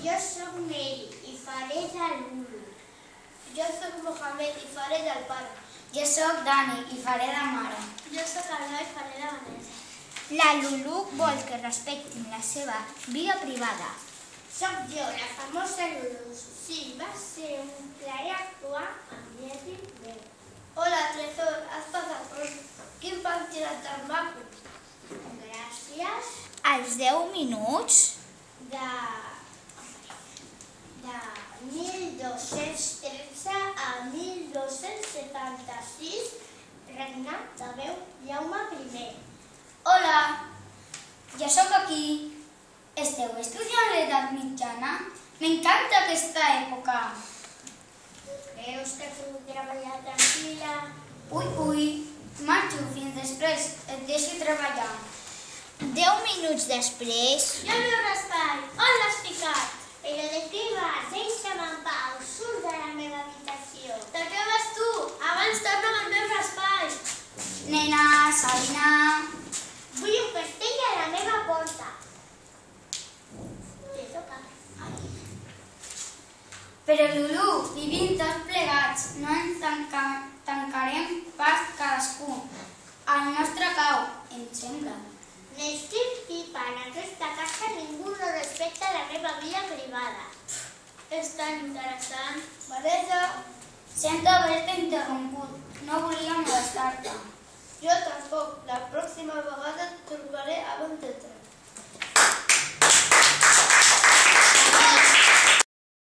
Jo soc Mary i faré de Lulu. Jo soc Mohamed i faré del pare. Jo soc Dani i faré de mare. Jo soc Alba i faré de Vanessa. La Lulu vol que respectin la seva vida privada. Soc jo, la famosa Lulu. Sí, va ser un plaer actuar amb Jerry Bell. Hola, Tresor, has passat por quin partit tan maco? Gràcies. Als 10 minuts De 1213 a 1276, regnat de veu Jaume I. Hola, jo sóc aquí. Esteu estudiant l'edat mitjana? M'encanta aquesta època. Creus que puc treballar tranquil·la? Ui, marxo fins després, et deixo treballar. 10 minuts després... Jo el meu raspall, on l'has ficat? Però de què vas? Deixa'm en pau, surt de la meva habitació. De què vas tu? Abans torna'm el meu raspall. Nena, Sabina... Vull un castell a la meva porta. Te toca. Però Lulu, vivim tots plegats, no ens tancarem pas cadascú. El nostre cau, em sembla. N'estic pipa, en aquesta casa ningú no respecta la meva vida privada. És tan interessant. Vanessa, Sento haver-te interromput, no volia molestar-te. jo tampoc. La pròxima vegada et trucaré abans de 3.